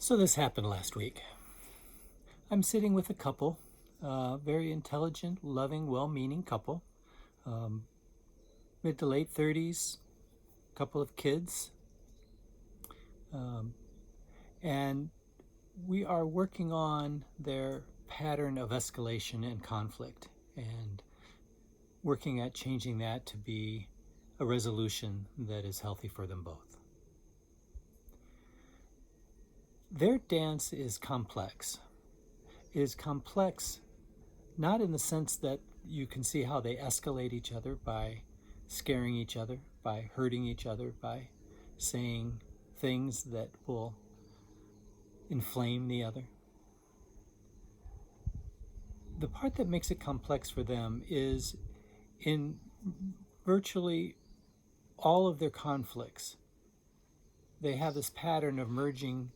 So this happened last week. I'm sitting with a couple, very intelligent, loving, well-meaning couple, mid to late 30s, couple of kids, and we are working on their pattern of escalation and conflict and working at changing that to be a resolution that is healthy for them both. Their dance is complex. It is complex not in the sense that you can see how they escalate each other by scaring each other, by hurting each other, by saying things that will inflame the other. The part that makes it complex for them is in virtually all of their conflicts, they have this pattern of merging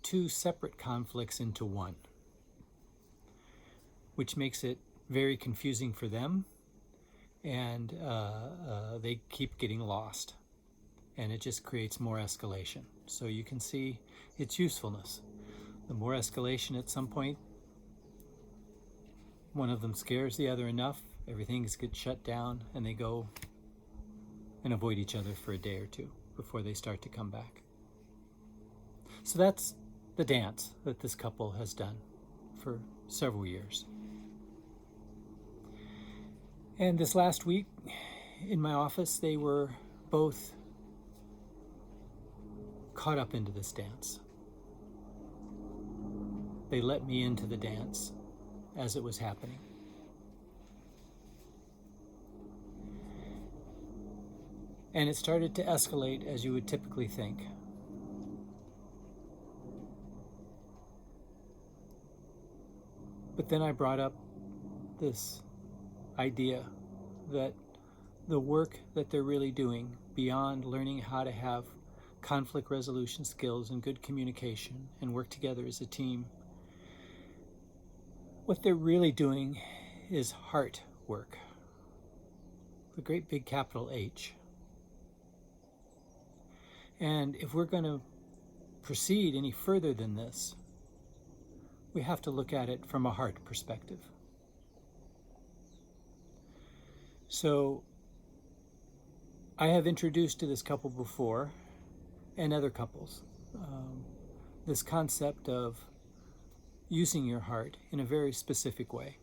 two separate conflicts into one, which makes it very confusing for them, and they keep getting lost, and it just creates more escalation. So you can see its usefulness. The more escalation, at some point, one of them scares the other enough, everything gets shut down, and they go and avoid each other for a day or two before they start to come back. So that's the dance that this couple has done for several years. And this last week in my office, they were both caught up into this dance. They let me into the dance as it was happening. And it started to escalate as you would typically think. But then I brought up this idea that the work that they're really doing beyond learning how to have conflict resolution skills and good communication and work together as a team, what they're really doing is heart work, the great big capital H. And if we're going to proceed any further than this, we have to look at it from a heart perspective. So I have introduced to this couple before, and other couples, this concept of using your heart in a very specific way.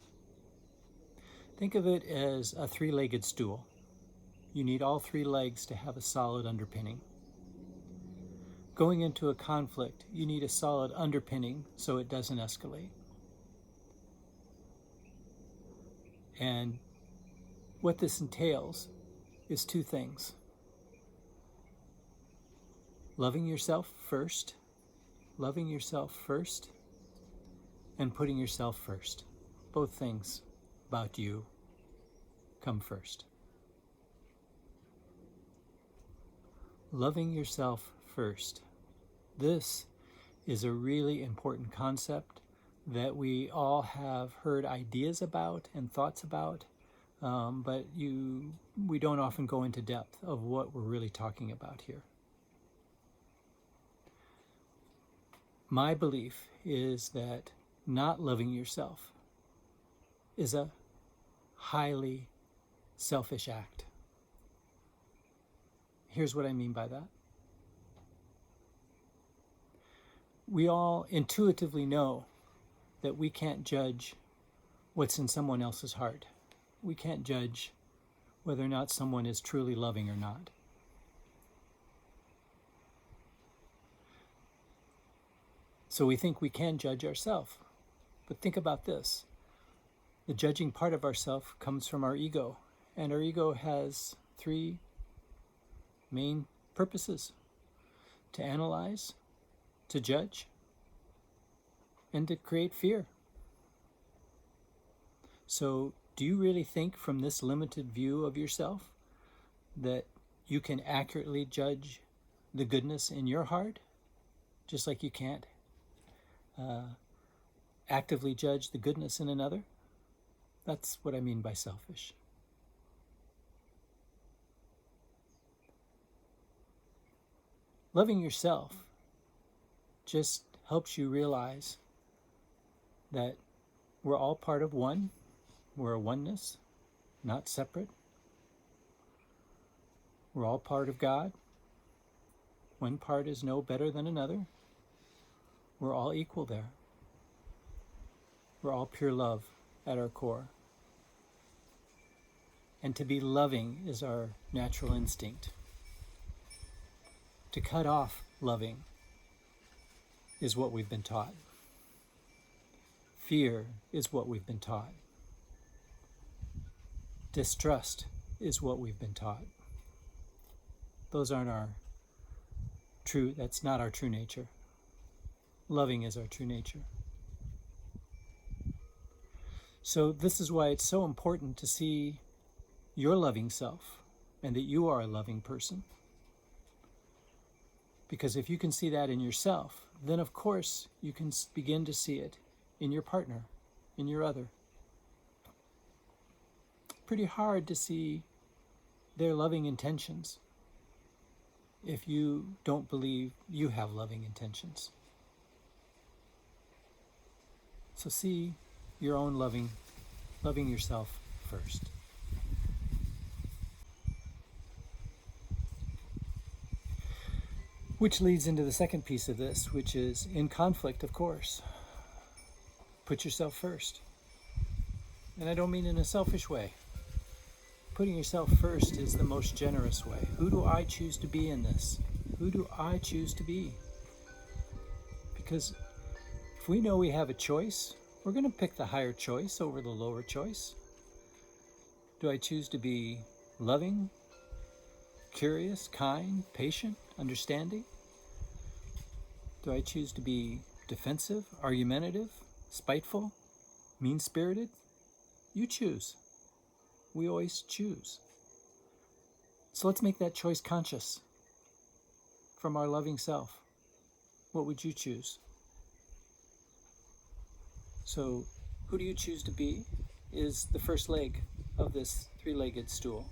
Think of it as a three-legged stool. You need all three legs to have a solid underpinning. Going into a conflict, you need a solid underpinning so it doesn't escalate. And what this entails is two things. Loving yourself first, and putting yourself first. Both things about you come first. Loving yourself first. This is a really important concept that we all have heard ideas about and thoughts about, but we don't often go into depth of what we're really talking about here. My belief is that not loving yourself is a highly selfish act. Here's what I mean by that. We all intuitively know that we can't judge what's in someone else's heart. We can't judge whether or not someone is truly loving or not. So we think we can judge ourselves. But think about this. The judging part of ourself comes from our ego. And our ego has three main purposes: to analyze, to judge, and to create fear. So do you really think from this limited view of yourself that you can accurately judge the goodness in your heart, just like you can't actively judge the goodness in another? That's what I mean by selfish. Loving yourself just helps you realize that we're all part of one. We're a oneness, not separate. We're all part of God. One part is no better than another. We're all equal there. We're all pure love at our core. And to be loving is our natural instinct. To cut off loving is what we've been taught. Fear is what we've been taught. Distrust is what we've been taught. Those aren't our true, that's not our true nature. Loving is our true nature. So this is why it's so important to see your loving self and that you are a loving person. Because if you can see that in yourself, then of course you can begin to see it in your partner, in your other. Pretty hard to see their loving intentions if you don't believe you have loving intentions. So see your own loving yourself first. Which leads into the second piece of this, which is in conflict, of course. Put yourself first. And I don't mean in a selfish way. Putting yourself first is the most generous way. Who do I choose to be in this? Who do I choose to be? Because if we know we have a choice, we're going to pick the higher choice over the lower choice. Do I choose to be loving, curious, kind, patient, understanding? Do I choose to be defensive, argumentative, spiteful, mean-spirited? You choose. We always choose. So let's make that choice conscious from our loving self. What would you choose? So who do you choose to be is the first leg of this three-legged stool.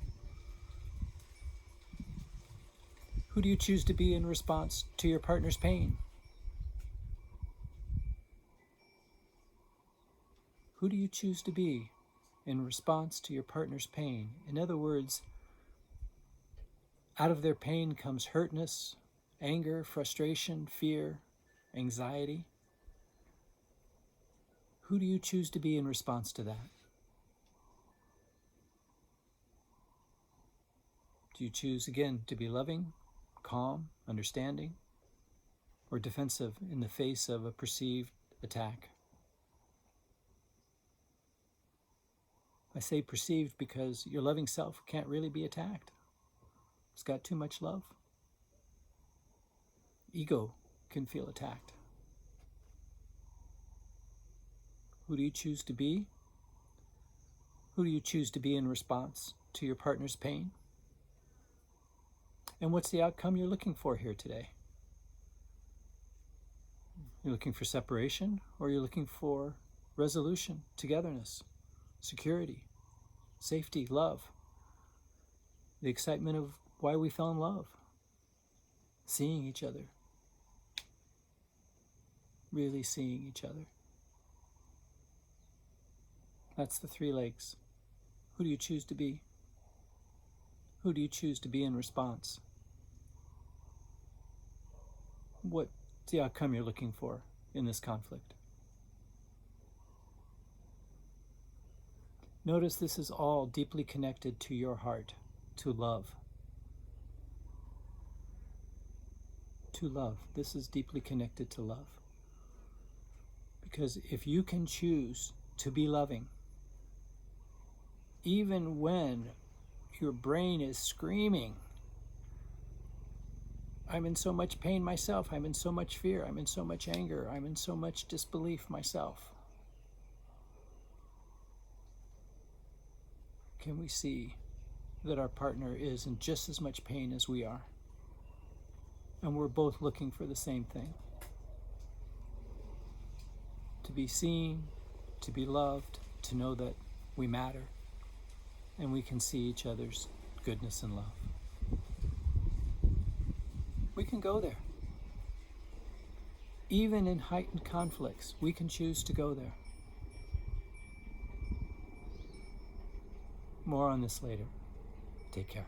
Who do you choose to be in response to your partner's pain? Who do you choose to be in response to your partner's pain? In other words, out of their pain comes hurtness, anger, frustration, fear, anxiety. Who do you choose to be in response to that? Do you choose, again, to be loving, calm, understanding, or defensive in the face of a perceived attack? I say perceived because your loving self can't really be attacked. It's got too much love. Ego can feel attacked. Who do you choose to be? Who do you choose to be in response to your partner's pain? And what's the outcome you're looking for here today? You're looking for separation, or you're looking for resolution, togetherness, security, safety, love, the excitement of why we fell in love, seeing each other, really seeing each other. That's the three legs. Who do you choose to be? Who do you choose to be in response? What's the outcome you're looking for in this conflict? Notice this is all deeply connected to your heart, to love. To love. This is deeply connected to love. Because if you can choose to be loving, even when your brain is screaming, I'm in so much pain myself, I'm in so much fear, I'm in so much anger, I'm in so much disbelief myself, can we see that our partner is in just as much pain as we are? And we're both looking for the same thing. To be seen, to be loved, to know that we matter, and we can see each other's goodness and love. We can go there. Even in heightened conflicts, we can choose to go there. More on this later. Take care.